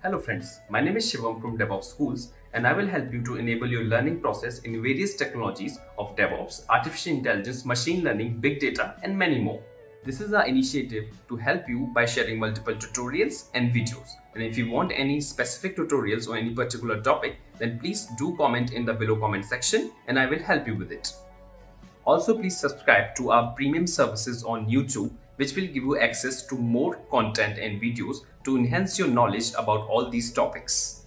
Hello friends, my name is Shivam from Devops Schools and I will help you to enable your learning process in various technologies of DevOps, artificial intelligence, machine learning, big data and many more. This is our initiative to help you by sharing multiple tutorials and videos. And if you want any specific tutorials or any particular topic, then please do comment in the below comment section and I will help you with it. Also, please subscribe to our premium services on YouTube, which will give you access to more content and videos to enhance your knowledge about all these topics.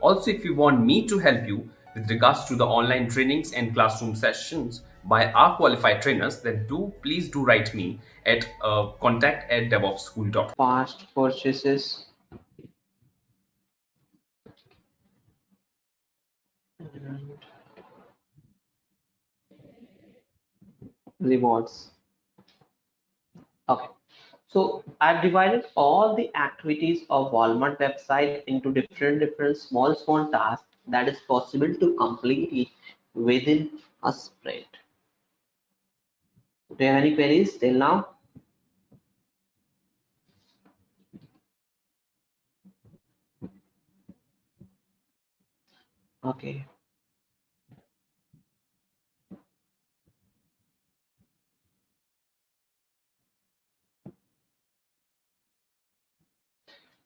Also, if you want me to help you with regards to the online trainings and classroom sessions by our qualified trainers, then please do write me at contact@devops.school.com. Past purchases and rewards. Okay, so I've divided all the activities of Walmart website into different small tasks that is possible to complete it within a sprint. Do you have any queries till now? Okay.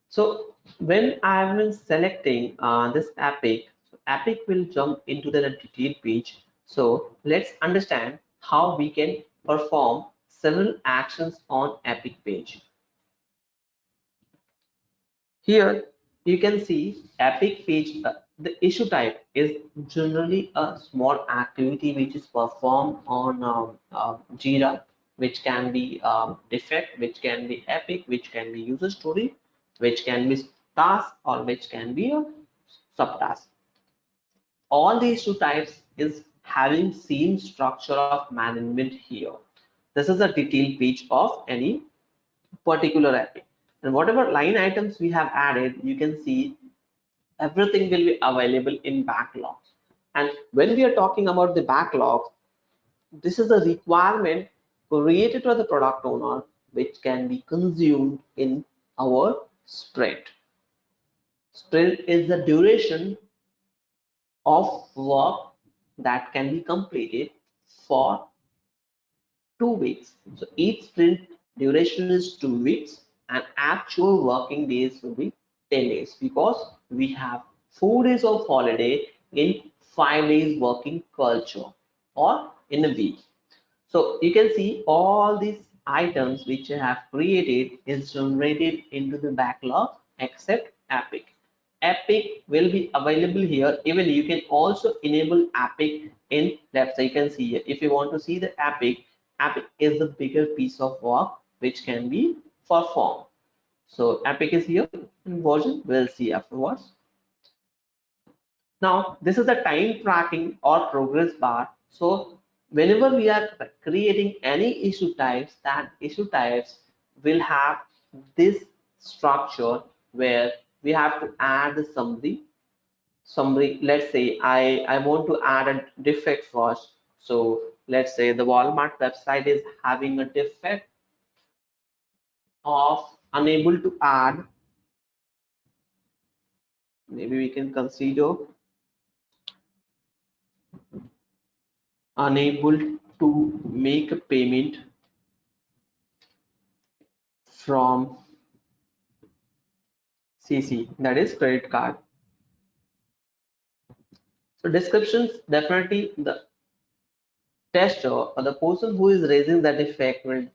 So when I'm selecting this epic, so epic will jump into the detailed page. So let's understand how we can perform several actions on epic page. Here you can see epic page. The issue type is generally a small activity which is performed on Jira, which can be defect, which can be epic, which can be user story, which can be task, or which can be a subtask. All these two types is having same structure of management here. This is a detailed page of any particular epic. And whatever line items we have added, you can see everything will be available in backlogs. And when we are talking about the backlogs, this is a requirement created by the product owner which can be consumed in our sprint. Sprint is the duration of work that can be completed for 2 weeks. So each sprint duration is 2 weeks and actual working days will be 10 days because we have 4 days of holiday in 5 days working culture or in a week. So you can see all these items which I have created is generated into the backlog except Epic. Epic will be available here. Even you can also enable Epic in left. So you can see here. If you want to see the Epic, Epic is the bigger piece of work which can be performed. So Epic is here in version. We'll see afterwards. Now, this is the time tracking or progress bar. So whenever we are creating any issue types, that issue types will have this structure where we have to add the summary. Let's say I want to add a defect first. So let's say the Walmart website is having a defect of unable to add. Maybe we can consider unable to make a payment from CC, that is credit card. So descriptions, definitely the tester or the person who is raising that defect will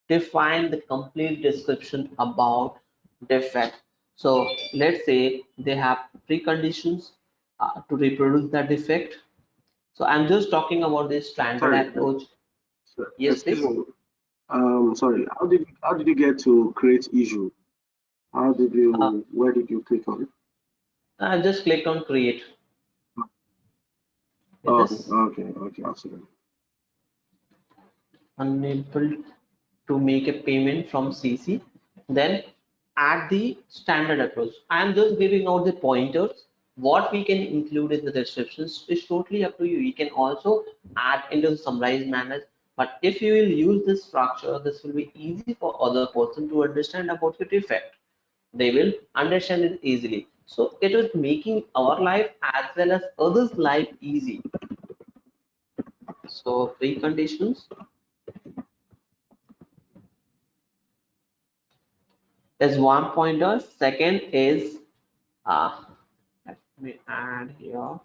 define the complete description about defect. So let's say they have preconditions to reproduce that defect. So I'm just talking about this standard Sorry, approach. Yes, excuse please. me. Sorry. How did you get to create issue? How did Uh, you? Where did you click on it? I just clicked on create. With Okay, this, okay, okay. Absolutely. unable to make a payment from CC, then add the standard approach. I am just giving out the pointers. What we can include in the descriptions is totally up to you. You can also add into the summarized manner. But if you will use this structure, this will be easy for other person to understand about your defect. they will understand it easily. So it is making our life as well as others' life easy. So preconditions is one pointer. Second is let me add here.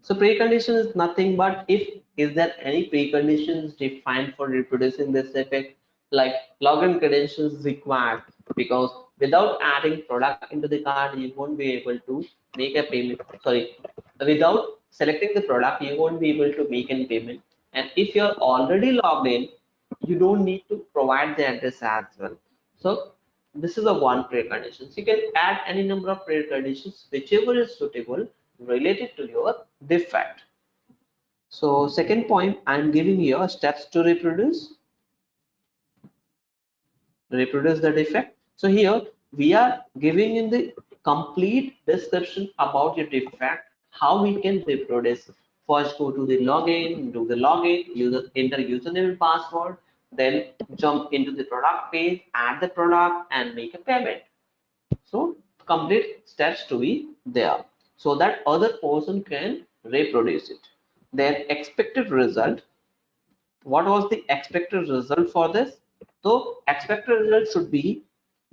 So precondition is nothing but if is there any preconditions defined for reproducing this effect, like login credentials required, because without adding product into the card you won't be able to make a payment. Sorry, without selecting the product you won't be able to make any payment. And if you're already logged in, you don't need to provide the address as well. So this is a one precondition. So you can add any number of preconditions whichever is suitable related to your defect. So second point, I'm giving here steps to reproduce the defect. So here we are giving in the complete description about your defect, how we can reproduce. First go to the login, do the login, enter username and password, then jump into the product page, add the product and make a payment. So complete steps to be there so that other person can reproduce it. Then expected result. What was the expected result for this? So expected result should be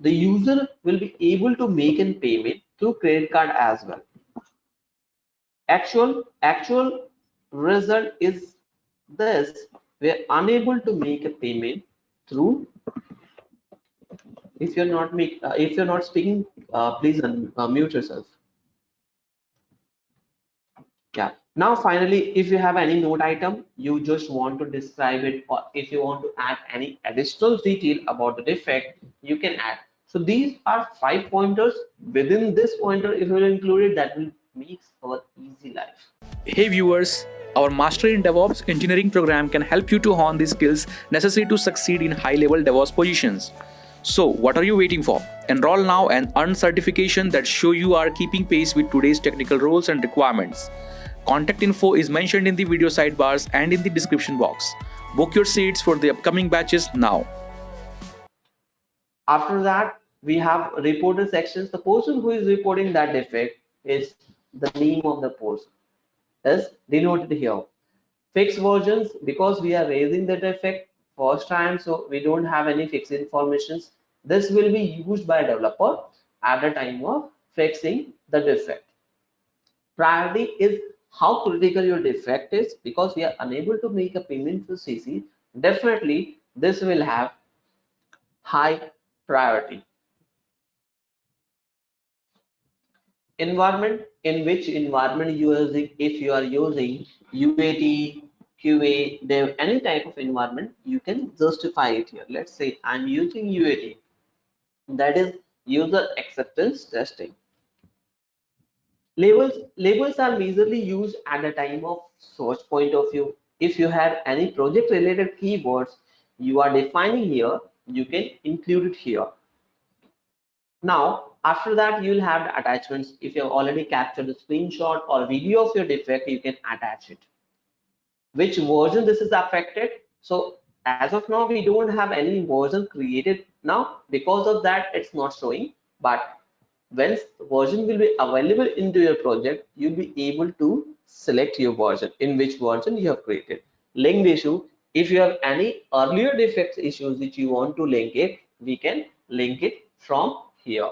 the user will be able to make a payment through credit card as well. Actual result is this: we are unable to make a payment through. If you're not speaking, please mute yourself. Yeah. Now, finally, if you have any note item, you just want to describe it, or if you want to add any additional detail about the defect, you can add. So these are 5 pointers. Within this pointer, if you will include it, that will make our easy life. Hey viewers, our Master in DevOps engineering program can help you to hone the skills necessary to succeed in high-level DevOps positions. So, what are you waiting for? Enroll now and earn certification that show you are keeping pace with today's technical roles and requirements. Contact info is mentioned in the video sidebars and in the description box. Book your seats for the upcoming batches now. After that, we have reporter sections. The person who is reporting that defect is the name of the person is denoted here. Fixed versions, because we are raising the defect first time, so we don't have any fixed informations. This will be used by a developer at the time of fixing the defect. Priority is how critical your defect is, because we are unable to make a payment to CC. Definitely, this will have high priority. Environment, in which environment you are using. If you are using UAT, QA, dev, any type of environment, you can justify it here. Let's say I'm using UAT, that is user acceptance testing. Labels are majorly used at the time of search point of view. If you have any project related keywords you are defining here, you can include it here. Now, after that, you will have the attachments. If you have already captured a screenshot or video of your defect, you can attach it. Which version this is affected? So as of now, we don't have any version created now. Because of that, it's not showing. But when the version will be available into your project, you'll be able to select your version, in which version you have created. Linked issue. If you have any earlier defects issues which you want to link it, we can link it from here.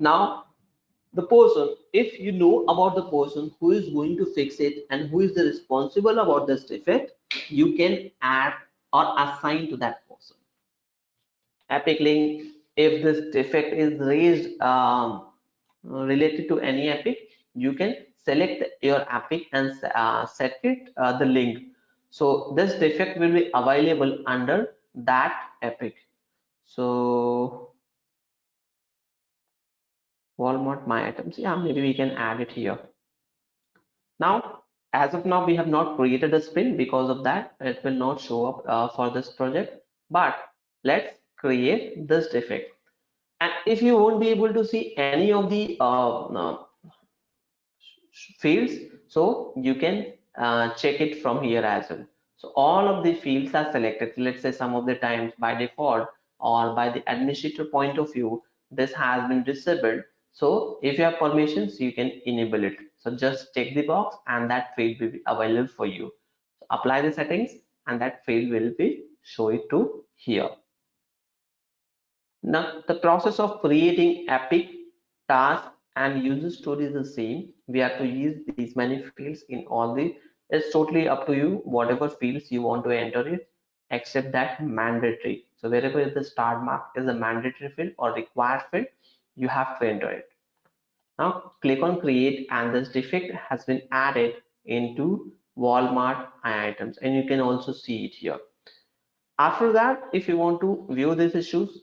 Now, the person, if you know about the person who is going to fix it and who is the responsible about this defect, you can add or assign to that person. Epic link, if this defect is raised related to any epic, you can select your epic and set it the link. So this defect will be available under that epic. So Walmart my items, yeah, maybe we can add it here. Now, as of now, we have not created a sprint. Because of that, it will not show up for this project. But let's create this defect. And if you won't be able to see any of the fields, so you can check it from here as well. So all of the fields are selected. Let's say some of the times by default, or by the administrator point of view, this has been disabled. So if you have permissions, you can enable it. So just check the box and that field will be available for you. So apply the settings and that field will be show it to here. Now the process of creating epic task and user story is the same. We have to use these many fields in all the, it's totally up to you whatever fields you want to enter it, except that mandatory. So wherever the start mark is a mandatory field or required field, you have to enter it. Now click on create and this defect has been added into Walmart items and you can also see it here. After that, if you want to view these issues,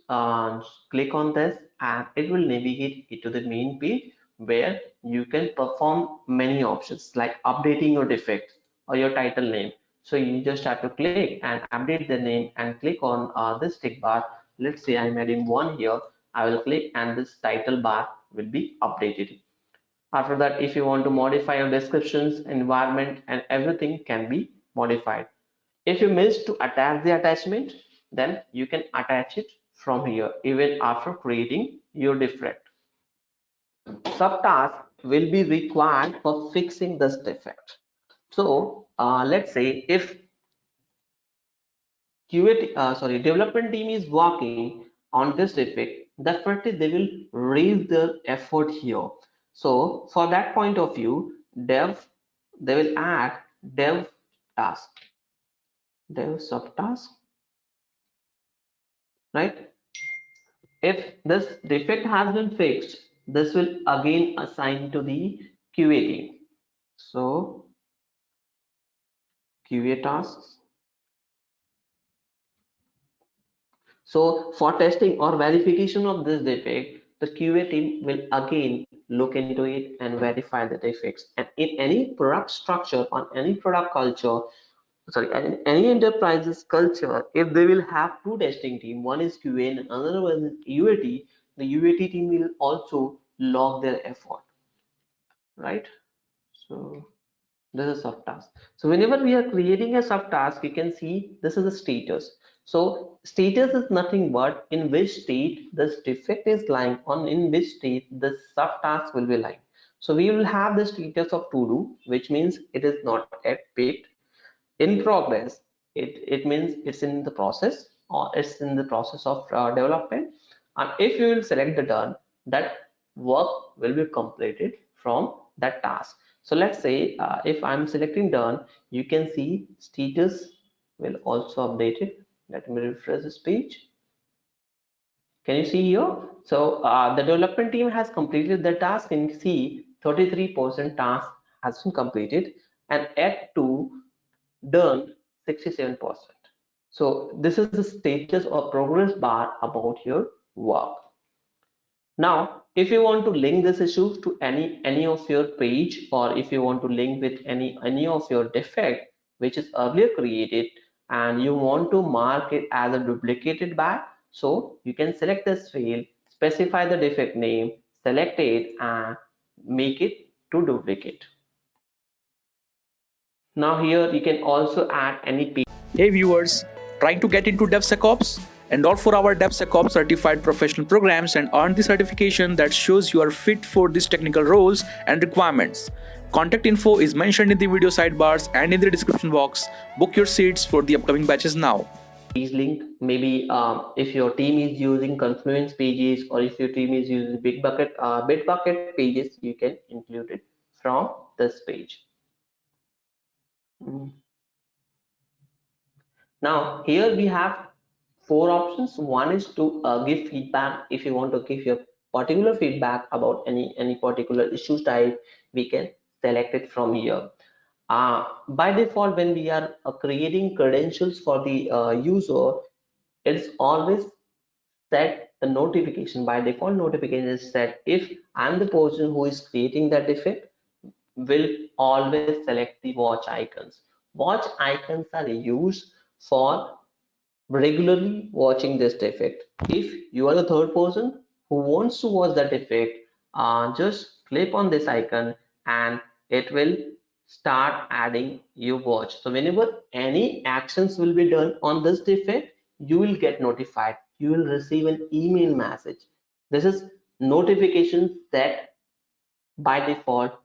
click on this and it will navigate you to the main page where you can perform many options like updating your defect or your title name. So you just have to click and update the name and click on this tick bar. Let's say I'm adding one here. I will click and this title bar will be updated. After that, if you want to modify your descriptions, environment and everything can be modified. If you miss to attach the attachment, then you can attach it from here even after creating your defect. Subtask will be required for fixing this defect. So let's say if development team is working on this defect, definitely they will raise their effort here. So for that point of view, they will add dev task, dev subtask, right? If this defect has been fixed, this will again assign to the QA team. So QA tasks. So for testing or verification of this defect, the QA team will again look into it and verify the defects. And in any product structure or any product culture, any enterprises culture, if they will have two testing team, one is QA and another one is UAT, the UAT team will also log their effort, right? So this is subtask. So whenever we are creating a subtask, you can see this is the status. So status is nothing but in which state this defect is lying on, in which state this subtask will be lying. So we will have the status of to do, which means it is not yet picked. In progress, it means it's in the process or it's in the process of development. And if you will select the done, that work will be completed from that task. So let's say if I'm selecting done, you can see status will also update it. Let me refresh this page. Can you see here? So the development team has completed the task and you see 33% task has been completed and at 2 done 67%. So this is the status or progress bar about your work. Now, if you want to link this issue to any of your page, or if you want to link with any of your defect which is earlier created and you want to mark it as a duplicated bar, so you can select this field, specify the defect name, select it and make it to duplicate. Now here you can also add any page. Hey viewers, trying to get into DevSecOps? Enroll for our DevSecOps certified professional programs and earn the certification that shows you are fit for these technical roles and requirements. Contact info is mentioned in the video sidebars and in the description box. Book your seats for the upcoming batches now. Link, maybe if your team is using Confluence pages or if your team is using Bitbucket pages, you can include it from this page. Now here we have 4 options. One is to give feedback. If you want to give your particular feedback about any particular issue type, we can select it from here. By default, when we are creating credentials for the user, it's always set the notification. By default, notification is set if I'm the person who is creating that defect, will always select the watch icons. Watch icons are used for regularly watching this defect. If you are the third person who wants to watch that defect, just click on this icon and it will start adding your watch. So whenever any actions will be done on this defect, you will get notified. you will receive an email message. This is notification set by default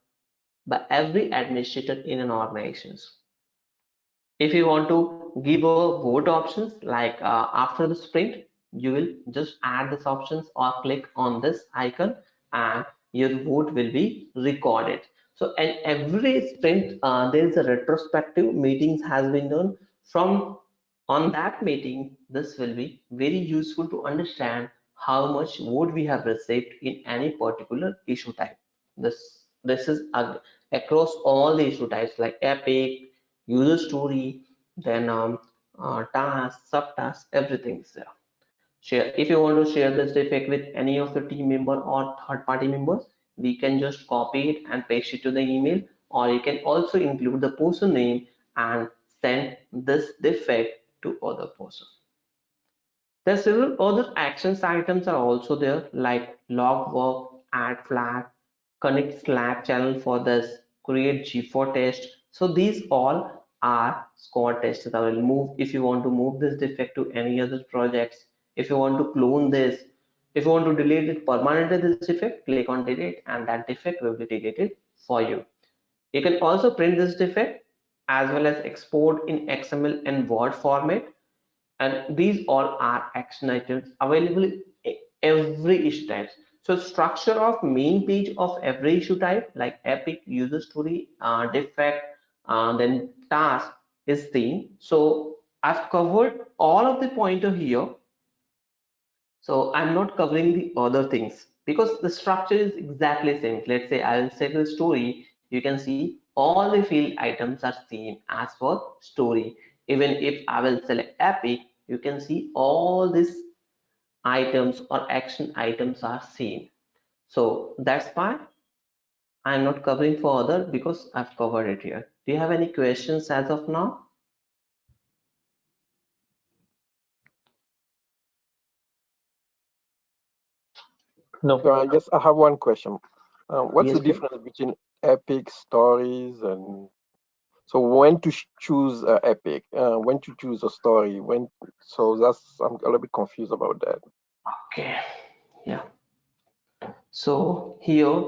by every administrator in an organization. If you want to give a vote options like after the sprint, you will just add this options or click on this icon and your vote will be recorded. So in every sprint, there is a retrospective meetings has been done. From on that meeting, this will be very useful to understand how much vote we have received in any particular issue type. This is across all the issue types like epic, user story, then tasks, subtasks, everything is there. Share if you want to share this defect with any of the team member or third party members, we can just copy it and paste it to the email, or you can also include the person name and send this defect to other person. There are several other actions items are also there like log work, add flag, connect Slack channel for this, create G4 test. So these all are squad tests that will move if you want to move this defect to any other projects. If you want to clone this, if you want to delete it permanently, this defect, click on delete and that defect will be deleted for you. You can also print this defect as well as export in XML and Word format, and these all are action items available in every issue types. So structure of main page of every issue type like epic, user story, defect, then task is seen. So I've covered all of the pointer here, so I'm not covering the other things because the structure is exactly same. Let's say I'll set the story. You can see all the field items are same as for story. Even if I will select epic, you can see all these items or action items are same. So that's why I'm not covering for other because I've covered it here. Do you have any questions as of now? No. So I guess I have one question. What's Yes, the please. difference between epic, stories, and so when to choose epic, when to choose a story, when? So I'm a little bit confused about that. Okay. Yeah. So here,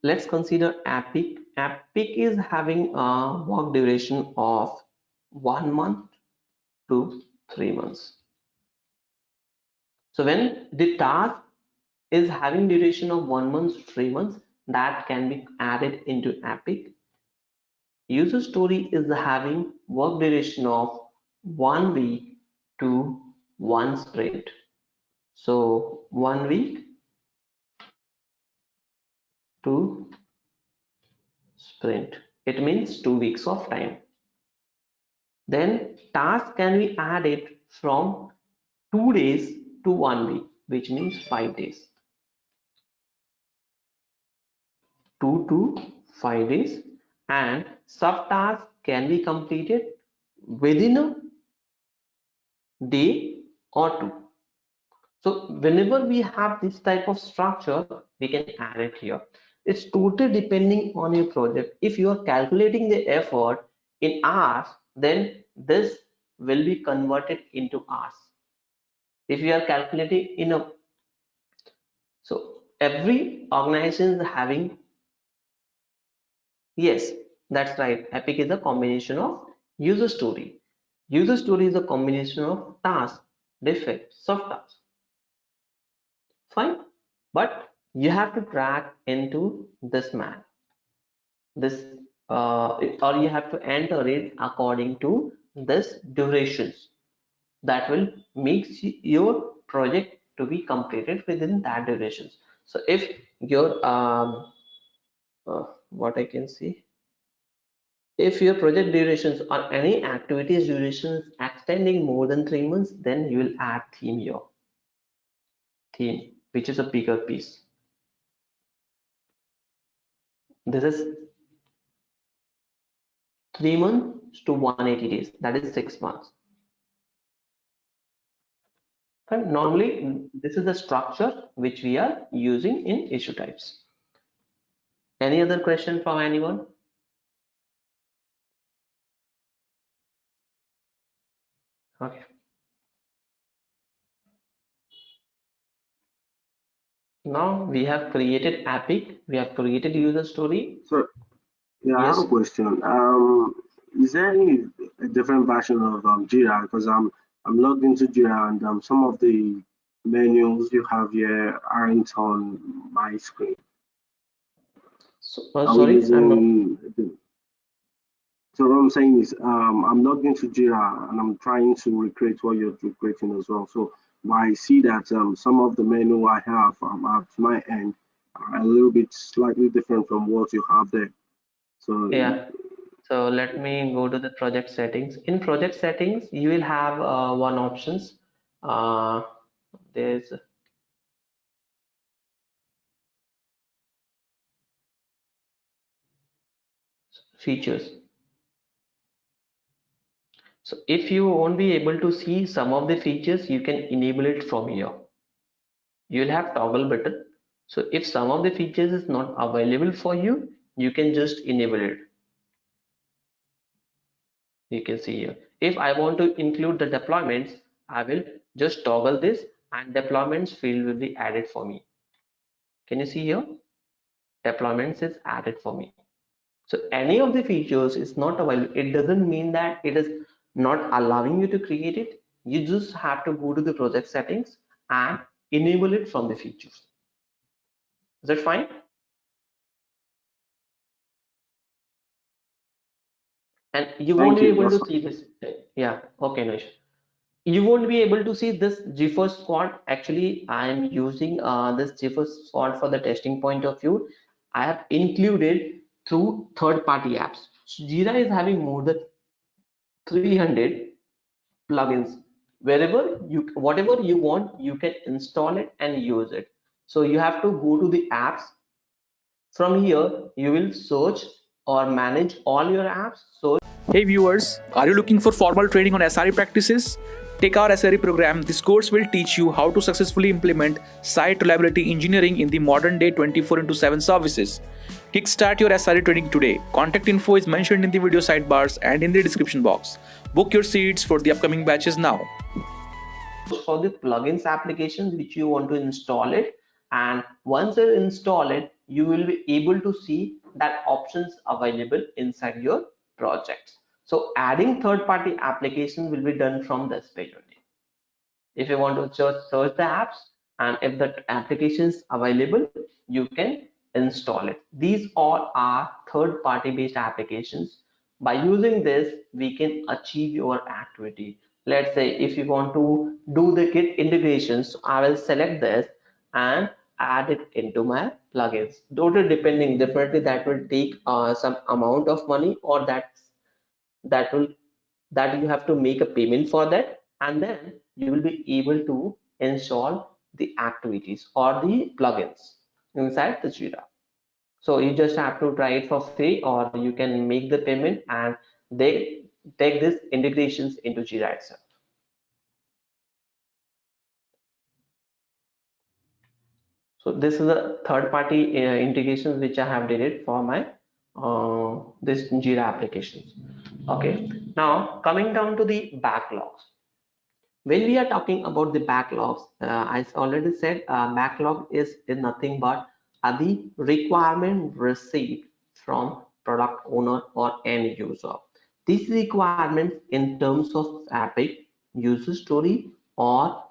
let's consider Epic. Epic is having a work duration of 1 month to 3 months. So when the task is having duration of 1 month to 3 months, that can be added into Epic. User story is having work duration of 1 week to 1 sprint. So 1 week to sprint. It means 2 weeks of time. Then task can be added from 2 days to 1 week, which means 5 days. 2 to 5 days, and subtasks can be completed within a day or two. So whenever we have this type of structure, we can add it here. It's totally depending on your project. If you are calculating the effort in hours, then this will be converted into hours. If you are calculating in a, so every organization is having, yes, that's right, epic is a combination of user story. User story is a combination of task, defect, subtask. Fine, but you have to track into this map, this or you have to enter it according to this durations that will make your project to be completed within that durations. So if your what I can see, if your project durations or any activities durations extending more than 3 months, then you will add theme here, theme, which is a bigger piece. This is 3 months to 180 days, that is 6 months. And normally this is the structure which we are using in issue types. Any other question from anyone? Okay. Now we have created Epic, we have created user story. So yeah, I have Yes. a question. Is there any a different version of Jira? Because I'm logged into Jira and some of the menus you have here aren't on my screen. So, Are we sorry, I'm not. using so what I'm saying is I'm logged into Jira and I'm trying to recreate what you're recreating as well. So I see that some of the menu I have at my end are a little bit slightly different from what you have there. So Yeah. So let me go to the project settings. In project settings, you will have one options. Uh, there's features. So if you won't be able to see some of the features, you can enable it from here. You will have toggle button. So if some of the features is not available for you, you can just enable it. You can see here. If I want to include the deployments, I will just toggle this and deployments field will be added for me. Can you see here? Deployments is added for me. So any of the features is not available. It doesn't mean that it is not allowing you to create it. You just have to go to the project settings and enable it from the features. Is that fine? And you won't thank be you. able That's to fine. see this. Yeah, okay, Nish. You won't be able to see this GeForce squad. Actually, I am using this GeForce squad for the testing point of view. I have included through third-party apps. So Jira is having more than 300 plugins. Wherever you, whatever you want, you can install it and use it. So you have to go to the apps. From here, you will search or manage all your apps. So Hey viewers, are you looking for formal training on SRE practices? Take our SRE program. This course will teach you how to successfully implement site reliability engineering in the modern day 24/7 services. Kickstart your SRE training today. Contact info is mentioned in the video sidebars and in the description box. Book your seats for the upcoming batches now. for the plugins applications which you want to install it, and once you install it, you will be able to see that options available inside your project. So adding third-party applications will be done from this page only. If you want to search the apps and if the application is available, you can install it. These all are third-party based applications. By using this, we can achieve your activity. Let's say if you want to do the Git integrations, I will select this and add it into my plugins. Totally depending, definitely that will take some amount of money, or that will that you have to make a payment for that, and then you will be able to install the activities or the plugins inside the Jira. So you just have to try it for free, or you can make the payment and they take this integrations into Jira itself. So this is a third party integrations which I have did it for my this Jira applications. Okay, now coming down to the backlogs. When we are talking about the backlogs, I already said backlog is nothing but the requirement received from product owner or end user. These requirements in terms of epic, user story, or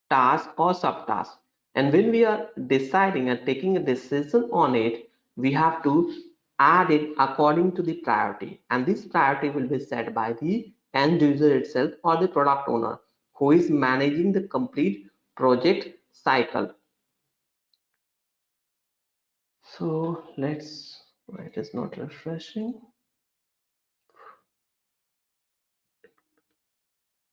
task or subtask. And when we are deciding and taking a decision on it, we have to add it according to the priority. And this priority will be set by the end user itself or the product owner who is managing the complete project cycle. So let's, it is not refreshing.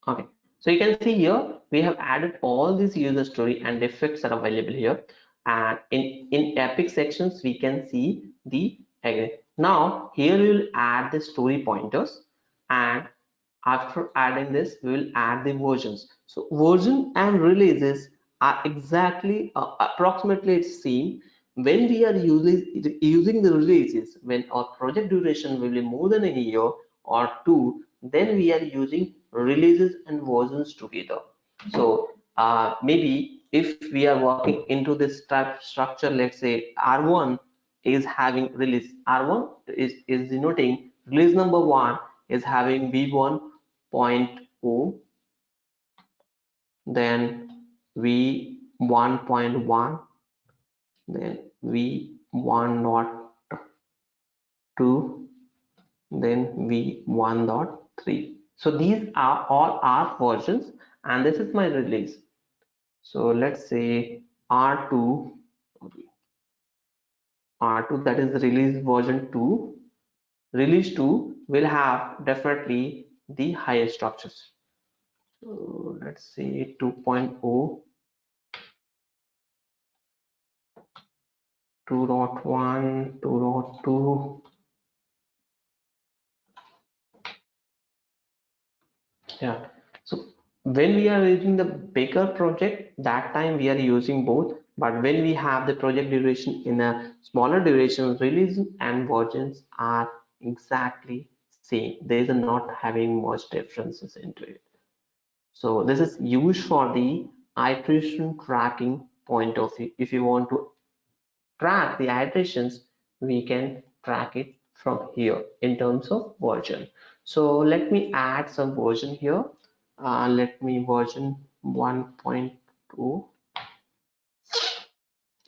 Okay, so you can see here we have added all these user story and effects are available here, and in epic sections we can see the now here we will add the story pointers, and after adding this we will add the versions. So version and releases are exactly approximately it's same. When we are using the releases, when our project duration will be more than a year or two, then we are using releases and versions together. So maybe if we are working into this type structure, let's say R1 is having release, R1 is denoting release number 1 is having v1.0, then v1.1, then v1.2, then v1.3. So these are all our versions, and this is my release. So let's say R2, that is release version 2. Release 2 will have definitely the highest structures. So let's say 2.0, 2.1, 2.2. Yeah. So when we are using the bigger project, that time we are using both. But when we have the project duration in a smaller duration, release and versions are exactly same. There is not having much differences into it. So this is used for the iteration tracking point of view. If you want to track the iterations, we can track it from here in terms of version. So let me add some version here. Let me version 1.2.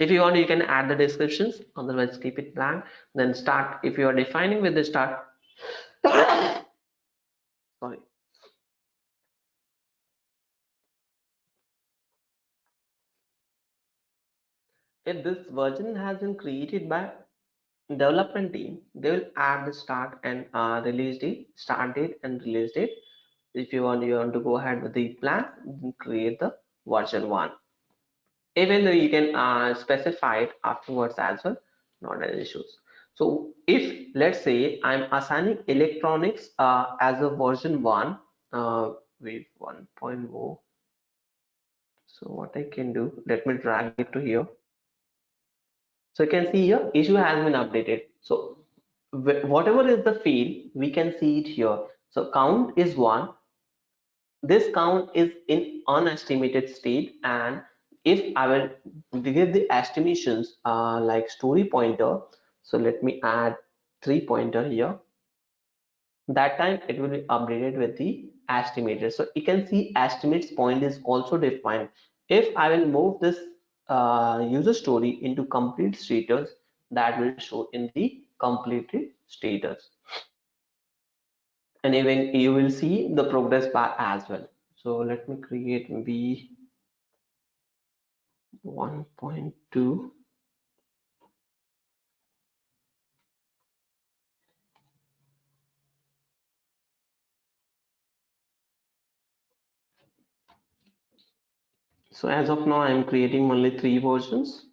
If you want, you can add the descriptions, otherwise keep it blank. Then start, if you are defining with the start, sorry. If this version has been created by development team, they will add the start and release date, start date and release date. If you want to go ahead with the plan, then create the version 1. Even though you can specify it afterwards as well, not an issues. So if let's say I'm assigning electronics as a version 1 with 1.0, so what I can do, let me drag it to here. So you can see here issue has been updated. So whatever is the field, we can see it here. So count is 1. This count is in unestimated state, and if I will give the estimations like story pointer, so let me add 3 pointer here. That time it will be updated with the estimated. So you can see estimates point is also defined. If I will move this user story into complete status, that will show in the completed status. And even you will see the progress bar as well. So let me create v 1.2. So as of now, I'm creating only 3 versions,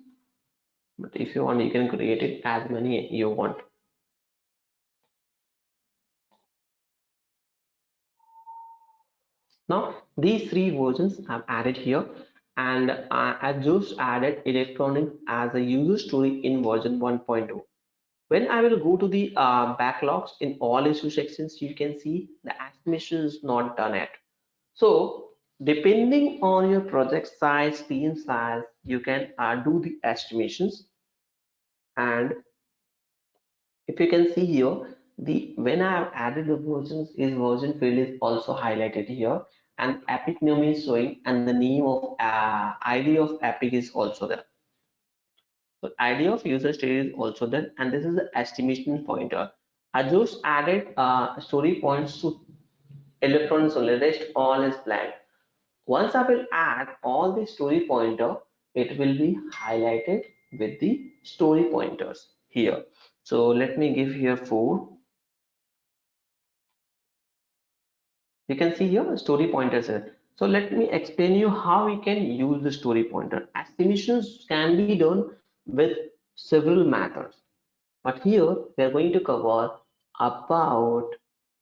but if you want, you can create it as many you want. Now these 3 versions I've added here, and I just added electronic as a user story in version 1.0. When I will go to the backlogs in all issue sections, you can see the estimation is not done yet. So depending on your project size, team size, you can do the estimations. And if you can see here, the when I have added the versions, is version field is also highlighted here, and epic name is showing, and the name of ID of epic is also there. So ID of user state is also there, and this is the estimation pointer. I just added story points to electrons only, rest all is blank. Once I will add all the story pointer, it will be highlighted with the story pointers here. So let me give here 4. You can see here story pointers here. So let me explain you how we can use the story pointer. Estimations can be done with several methods, but here we are going to cover about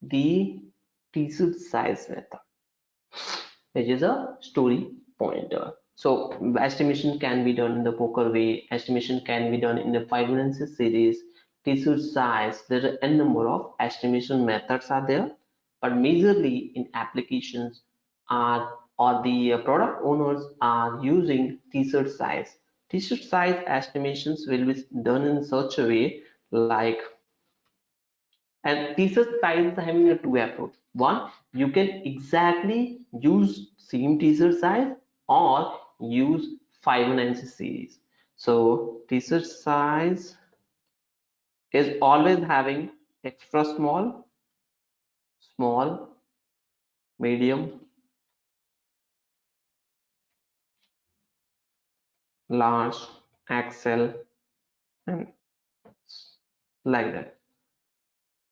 the t-shirt size method, which is a story pointer. So estimation can be done in the poker way, estimation can be done in the Fibonacci series, t-shirt size. There are a number of estimation methods are there, but majorly in applications are or the product owners are using t-shirt size. T-shirt size estimations will be done in such a way like, and t-shirt size is having a two approach. One, you can exactly use same t-shirt size or use 509 series. So t-shirt size is always having extra small, small, medium, large, XL, and like that.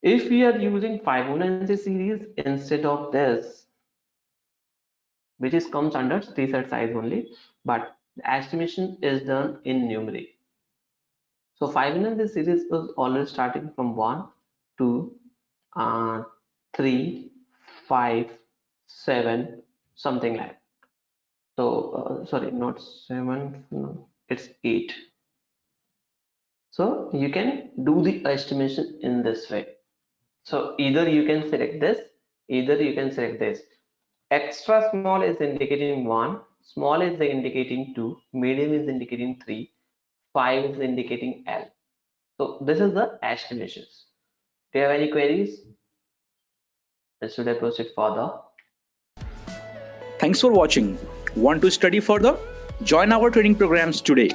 If we are using 509 series instead of this, which is comes under t-shirt size only, but the estimation is done in numeric. So 509 series is always starting from 1, 2, 3, 5, 7, something like. So sorry, not 7, no, it's 8. So you can do the estimation in this way. So either you can select this, either you can select this. Extra small is indicating 1, small is indicating 2, medium is indicating 3, 5 is indicating L. So this is the estimations. Do you have any queries? Should I proceed further? Thanks for watching. Want to study further? Join our training programs today.